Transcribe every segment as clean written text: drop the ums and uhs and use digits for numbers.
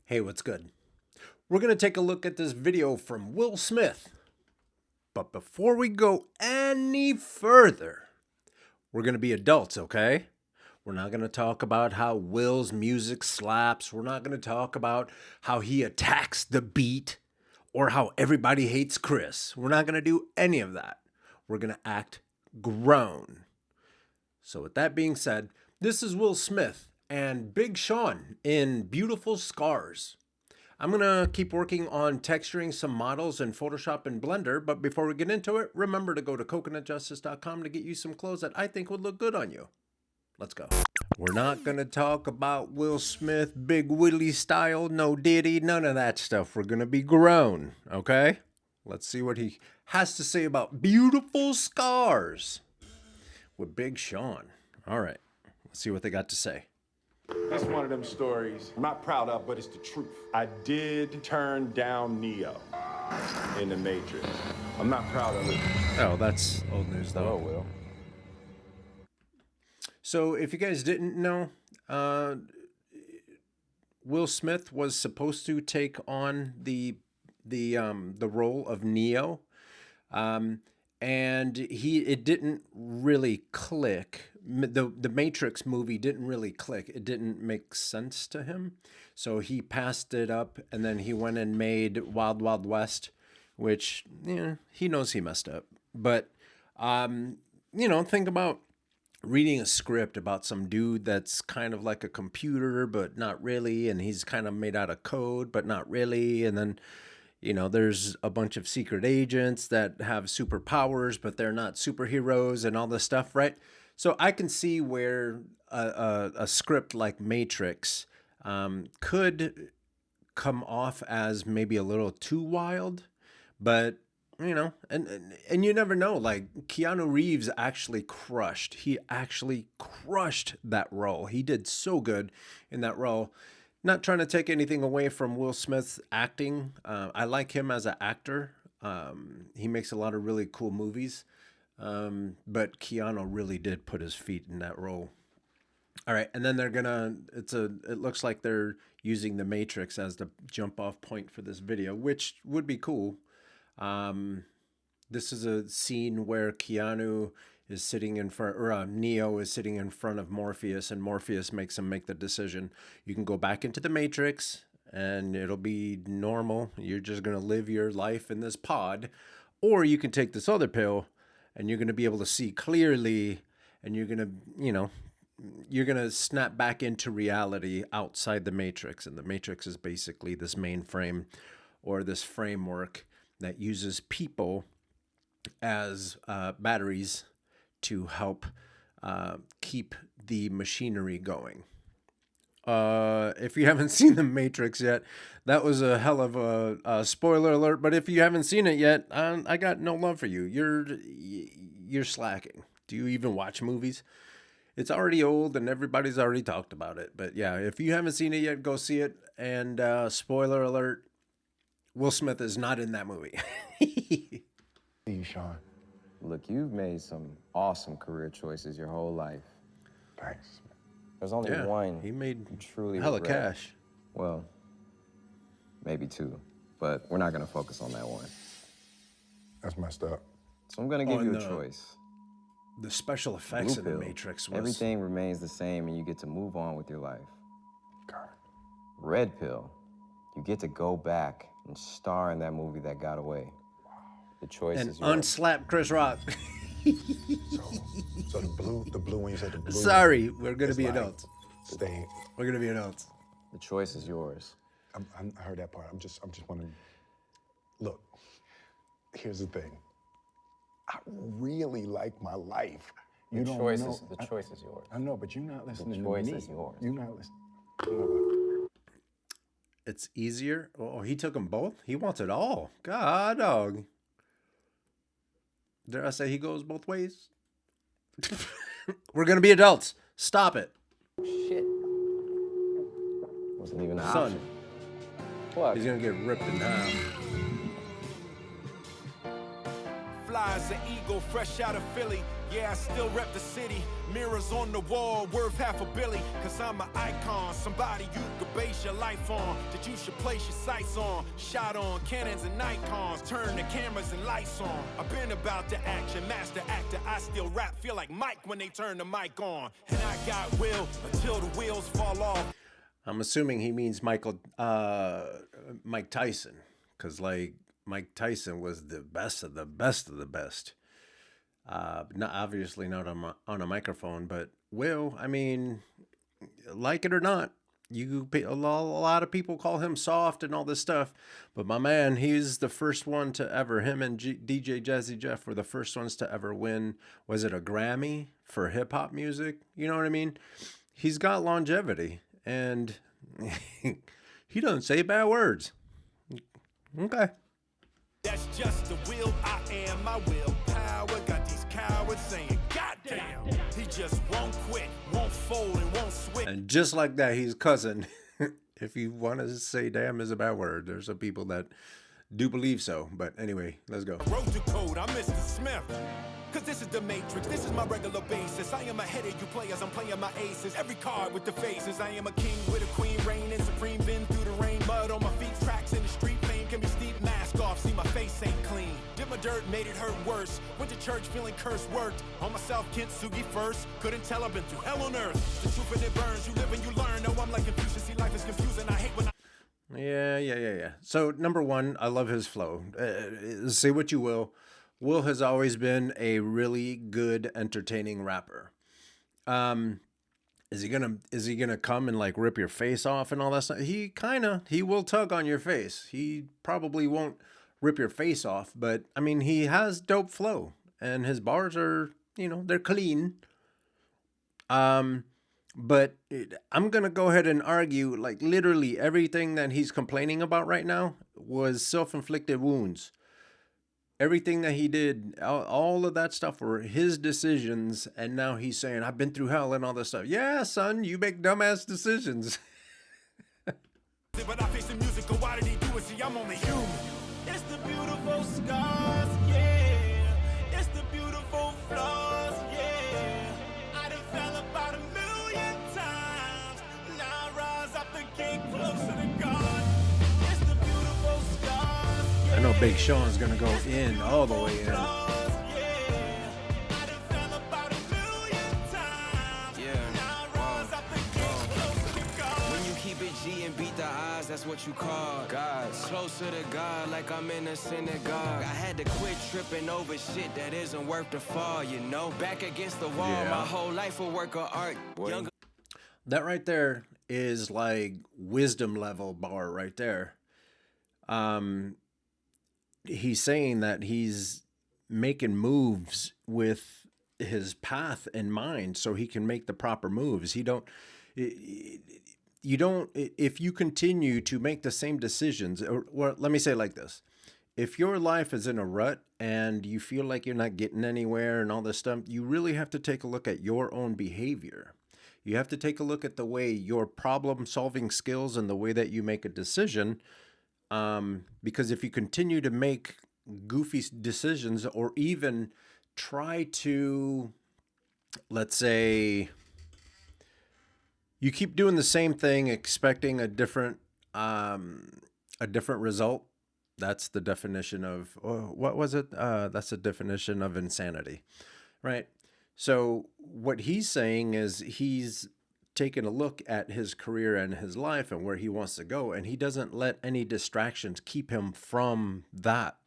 Hey, what's good? We're going to take a look at this video from Will Smith. But before we go any further, we're going to be adults, okay? We're not going to talk about how Will's music slaps. We're not going to talk about how he attacks the beat or how everybody hates Chris. We're not going to do any of that. We're going to act grown. So with that being said, this is Will Smith and Big Sean in Beautiful Scars. I'm going to keep working on texturing some models in Photoshop and Blender, but before we get into it, remember to go to coconutjustice.com to get you some clothes that I think would look good on you. Let's go. We're not going to talk about Will Smith, Big Willie style, no Diddy, none of that stuff. We're going to be grown, okay? Let's see what he has to say about Beautiful Scars with Big Sean. All right, let's see what they got to say. That's one of them stories I'm not proud of, but it's the truth. I did turn down Neo in the Matrix. I'm not proud of it. Oh, that's old news, though. Oh, well. So, if you guys didn't know, Will Smith was supposed to take on the role of Neo, and it didn't really click. The Matrix movie didn't really click. It didn't make sense to him, so he passed it up, and then he went and made Wild Wild West, which he knows he messed up. But think about reading a script about some dude that's kind of like a computer, but not really, and he's kind of made out of code, but not really, and then there's a bunch of secret agents that have superpowers, but they're not superheroes and all this stuff, right? So I can see where a script like Matrix could come off as maybe a little too wild, but and you never know. Like Keanu Reeves actually crushed. He actually crushed that role. He did so good in that role. Not trying to take anything away from Will Smith's acting. I like him as an actor. He makes a lot of really cool movies. But Keanu really did put his feet in that role. All right, and then it looks like they're using the Matrix as the jump off point for this video, which would be cool. This is a scene where Keanu is sitting in front, or Neo is sitting in front of Morpheus, and Morpheus makes him make the decision. You can go back into the Matrix, and it'll be normal. You're just going to live your life in this pod. Or you can take this other pill, and you're going to be able to see clearly, and you're going to snap back into reality outside the Matrix. And the Matrix is basically this mainframe or this framework that uses people as batteries to help keep the machinery going. If you haven't seen The Matrix yet, that was a hell of a spoiler alert. But if you haven't seen it yet, I got no love for you. You're slacking. Do you even watch movies? It's already old and everybody's already talked about it. But yeah, if you haven't seen it yet, go see it. And spoiler alert, Will Smith is not in that movie. You, Sean. Look, you've made some awesome career choices your whole life. Thanks. There's only one he made you truly hella regret. cash. Well, maybe two, but we're not going to focus on that one. That's messed up. So I'm going to give you a choice. The special effects Blue in the pill, Matrix was... everything remains the same and you get to move on with your life. Got it. Red pill, you get to go back and star in that movie that got away. The choice and is yours. unslap Chris Rock. So the blue when you said the blue. Sorry, we're gonna be like adults. Stay. We're gonna be adults. The choice is yours. I heard that part. I'm just wondering. Look, here's the thing. I really like my life. You don't know. The choice is yours. I know, but you're not listening to me. The choice is yours. You're not listening. It's easier. Oh, he took them both. He wants it all. God, dog. Dare I say he goes both ways? We're gonna be adults. Stop it. Shit. Wasn't even an Son. option. What? He's gonna get ripped in half. fly as an eagle, fresh out of Philly. Yeah, I still rep the city. Mirrors on the wall, worth half a billy. Cause I'm an icon, somebody you could base your life on. That you should place your sights on. Shot on cannons and Nikons, turn the cameras and lights on. I've been about the action, master actor. I still rap, feel like Mike when they turn the mic on. And I got will until the wheels fall off. I'm assuming he means Mike Tyson, because like Mike Tyson was the best of the best of the best. Not obviously not on a microphone, but Will, I mean, like it or not, a lot of people call him soft and all this stuff, but my man, he's the first one to ever. Him and DJ Jazzy Jeff were the first ones to ever win. Was it a Grammy for hip hop music? You know what I mean? He's got longevity, and he doesn't say bad words. Okay. That's just the will I am, my willpower. Got these cowards saying, goddamn. He just won't quit, won't fold, and won't switch. And just like that, he's cussing. If you want to say damn is a bad word, there's some people that do believe so. But anyway, let's go. Road to code, I'm Mr. Smith. Cause this is the matrix, this is my regular basis. I am ahead of you players, I'm playing my aces. Every card with the faces. I am a king with a queen, reigning supreme. Been through the rain, mud on my feet, tracks in the street. Fame can be steep, mask off, see my face ain't clean. Did my dirt, made it hurt worse. Went to church feeling cursed, worked on myself, Kintsugi first. Couldn't tell, I've been through hell on earth. The truth and it burns, you live and you learn. No, I'm like Confucius, see life is confusing. I hate when I... Yeah. So number one, I love his flow. Say what you will. Will has always been a really good, entertaining rapper. Is he gonna come and like rip your face off and all that stuff? He will tug on your face. He probably won't rip your face off, but I mean, he has dope flow and his bars are, they're clean. But I'm gonna go ahead and argue, like literally everything that he's complaining about right now was self-inflicted wounds. Everything that he did, all of that stuff were his decisions, and now he's saying, I've been through hell and all this stuff. Yeah, son, you make dumbass decisions. But I face the music, why did he do it? See, I'm only human. It's the beautiful scars, yeah. It's the beautiful flaws, yeah. I done fell about 1,000,000 times. Now I rise up and get closer to God. It's the beautiful scars, yeah. I know Big Sean's gonna go in, all the way in. That's what you call God. Closer to God, like I'm in a synagogue. I had to quit tripping over shit that isn't worth the fall, Back against the wall, Yeah. my whole life a work of art. That right there is like wisdom level bar right there. He's saying that he's making moves with his path in mind so he can make the proper moves. If you continue to make the same decisions, or let me say it like this. If your life is in a rut and you feel like you're not getting anywhere and all this stuff, you really have to take a look at your own behavior. You have to take a look at the way your problem solving skills and the way that you make a decision. Because if you continue to make goofy decisions or even try to, let's say, you keep doing the same thing, expecting a different result. That's the definition of, what was it? That's the definition of insanity, right? So what he's saying is he's taking a look at his career and his life and where he wants to go, and he doesn't let any distractions keep him from that.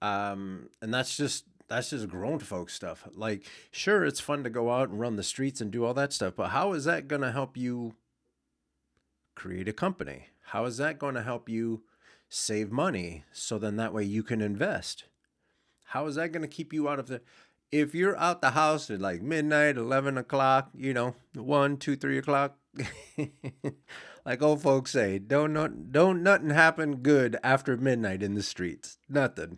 And that's just grown folks stuff. Like, sure, it's fun to go out and run the streets and do all that stuff, but how is that going to help you create a company? How is that going to help you save money so then that way you can invest? How is that going to keep you out of the... If you're out the house at like midnight, 11 o'clock, 1, 2, 3 o'clock, like old folks say, don't nothing happen good after midnight in the streets. Nothing.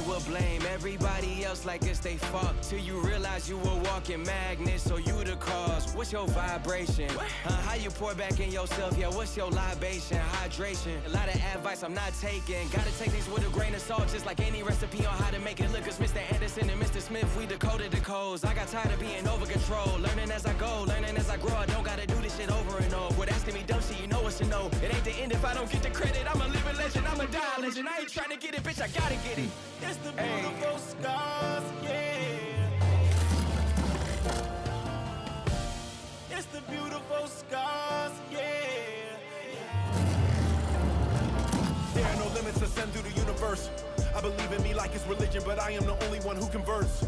Will blame everybody else like it's they fault. Till you realize you a walking magnet, so you the cause. What's your vibration? How you pour back in yourself? Yeah, what's your libation? Hydration. A lot of advice I'm not taking. Gotta take these with a grain of salt, just like any recipe on how to make it. Look, it's Mr. Anderson and Mr. Smith, we decoded the codes. I got tired of being over control. Learning as I go, learning as I grow. I don't gotta do this shit over and over. Quit asking me dumb shit, you know what's a no. It ain't the end if I don't get the credit. I'm a living legend, I'm a die legend. I ain't trying to get it, bitch, I gotta get it. It's the beautiful scars, yeah. It's the beautiful scars, yeah. There are no limits to send through the universe. I believe in me like it's religion, but I am the only one who converts.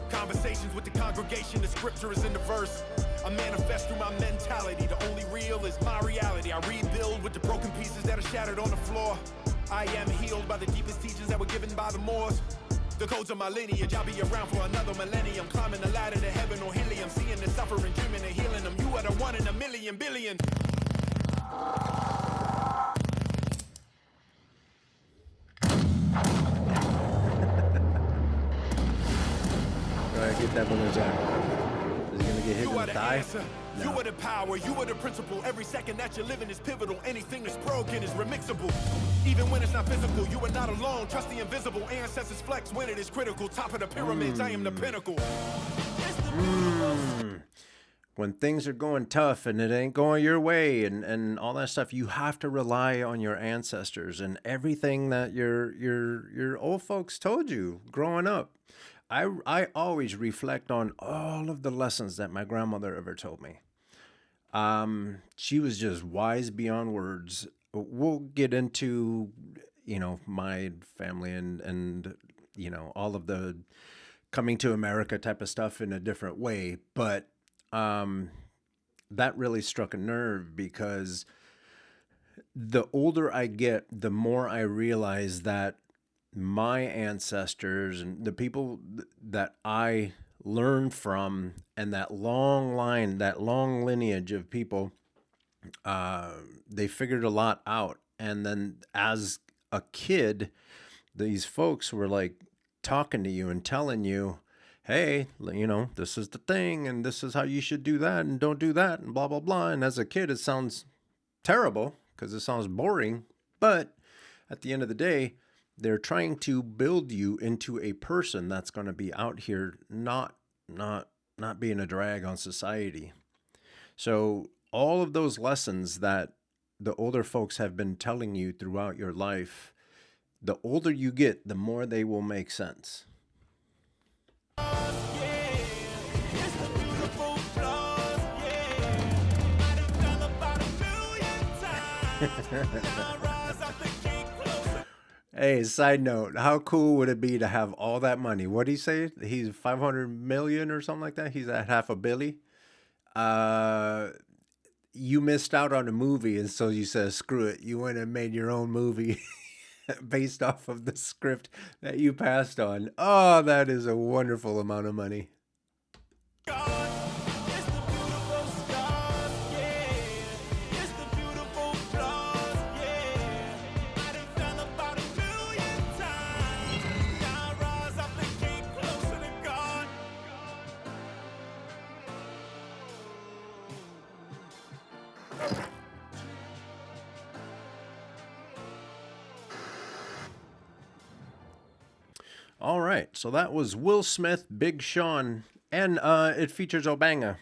Conversations with the congregation, the scripture is in the verse. I manifest through my mentality. The only real is my reality. I rebuild with the broken pieces that are shattered on the floor. I am healed by the deepest teachings that were given by the Moors. The codes of my lineage, I'll be around for another millennium. Climbing the ladder to heaven or helium. Seeing the suffering, dreaming and healing them. You are the one in a million billion. Alright, get that one in time. Is he gonna get hit You in are the the thigh? answer. No. You are the power. You are the principle. Every second that you're living is pivotal. Anything that's broken is remixable. Even when it's not physical, you are not alone. Trust the invisible. Ancestors flex when it is critical. Top of the pyramids, I am the pinnacle. It's the beautiful. When things are going tough and it ain't going your way and all that stuff, you have to rely on your ancestors and everything that your old folks told you growing up. I always reflect on all of the lessons that my grandmother ever told me. She was just wise beyond words. We'll get into, my family and all of the coming to America type of stuff in a different way. But that really struck a nerve because the older I get, the more I realize that my ancestors and the people that I learned from and that long line, that long lineage of people, they figured a lot out. And then as a kid, these folks were like talking to you and telling you, hey, this is the thing and this is how you should do that and don't do that and blah, blah, blah. And as a kid, it sounds terrible because it sounds boring. But at the end of the day, they're trying to build you into a person that's going to be out here not being a drag on society. So all of those lessons that the older folks have been telling you throughout your life, the older you get, the more they will make sense. Hey, side note, how cool would it be to have all that money? What did he say? He's 500 million or something like that? He's at half a billy. You missed out on a movie, and so you said, screw it. You went and made your own movie based off of the script that you passed on. Oh, that is a wonderful amount of money. All right, so that was Will Smith, Big Sean, and it features OBanga.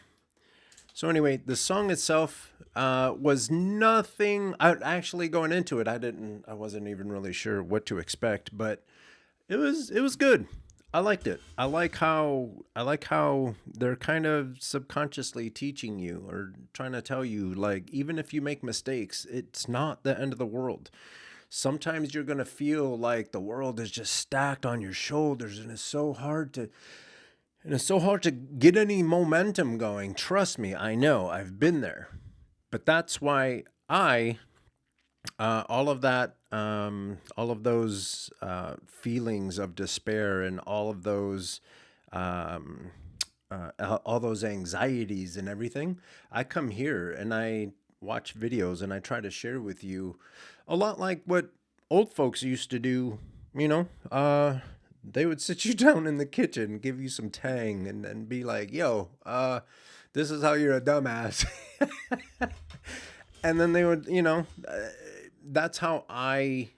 So anyway, the song itself was nothing. Actually, going into it, I wasn't even really sure what to expect, but it was good. I liked it. I like how they're kind of subconsciously teaching you or trying to tell you, like, even if you make mistakes, it's not the end of the world. Sometimes you're going to feel like the world is just stacked on your shoulders and it's so hard to get any momentum going. Trust me, I know. I've been there. But that's why all of those feelings of despair and all those anxieties and everything, I come here and I watch videos and I try to share with you a lot like what old folks used to do, They would sit you down in the kitchen, give you some tang, and then be like, yo, this is how you're a dumbass. And then they would, that's how I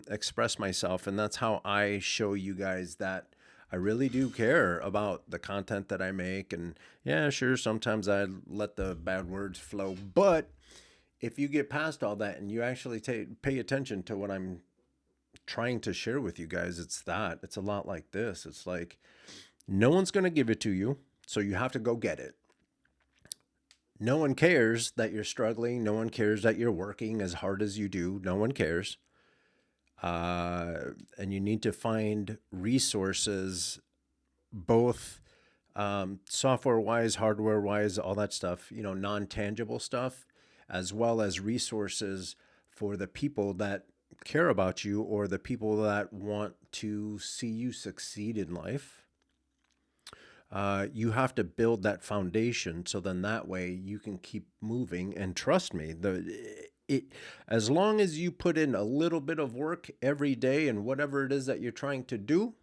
express myself. And that's how I show you guys that I really do care about the content that I make. And yeah, sure, sometimes I let the bad words flow. But if you get past all that and you actually pay attention to what I'm trying to share with you guys, it's a lot like this. It's like, no one's going to give it to you, so you have to go get it. No one cares that you're struggling. No one cares that you're working as hard as you do. No one cares. And you need to find resources, both software-wise, hardware-wise, all that stuff, non-tangible stuff, as well as resources for the people that care about you or the people that want to see you succeed in life. You have to build that foundation, so then that way you can keep moving. And trust me, as long as you put in a little bit of work every day and whatever it is that you're trying to do,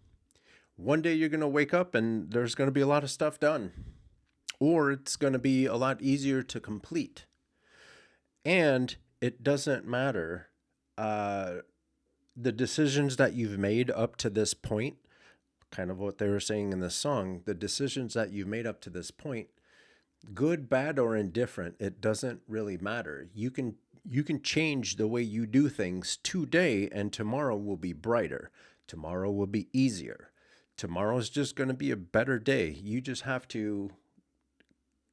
one day you're going to wake up and there's going to be a lot of stuff done, or it's going to be a lot easier to complete. And it doesn't matter the decisions that you've made up to this point. Kind of what they were saying in this song, the decisions that you've made up to this point, good, bad, or indifferent, it doesn't really matter. You can change the way you do things today, and tomorrow will be brighter. Tomorrow will be easier. Tomorrow's just going to be a better day. You just have to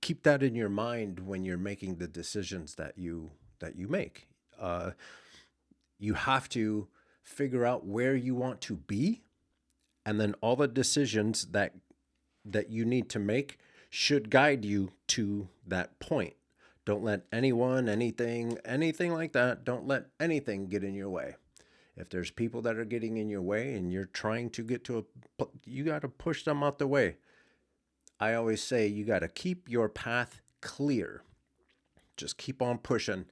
keep that in your mind when you're making the decisions that you make. You have to figure out where you want to be. And then all the decisions that you need to make should guide you to that point. Don't let anyone, anything like that, don't let anything get in your way. If there's people that are getting in your way and you're trying to get to you got to push them out the way. I always say you got to keep your path clear. Just keep on pushing.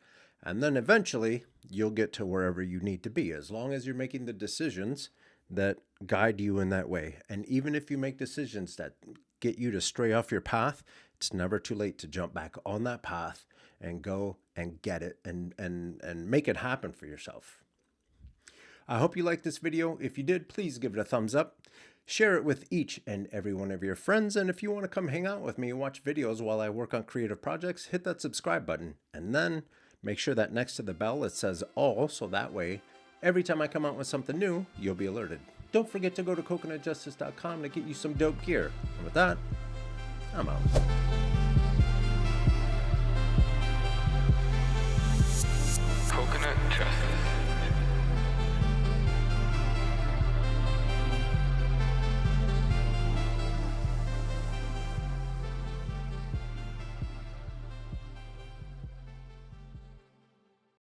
And then eventually you'll get to wherever you need to be, as long as you're making the decisions that guide you in that way. And even if you make decisions that get you to stray off your path, it's never too late to jump back on that path and go and get it and make it happen for yourself. I hope you liked this video. If you did, please give it a thumbs up. Share it with each and every one of your friends. And if you want to come hang out with me and watch videos while I work on creative projects, hit that subscribe button. And then make sure that next to the bell it says all, so that way every time I come out with something new, you'll be alerted. Don't forget to go to coconutjustice.com to get you some dope gear. And with that, I'm out. Coconut Justice.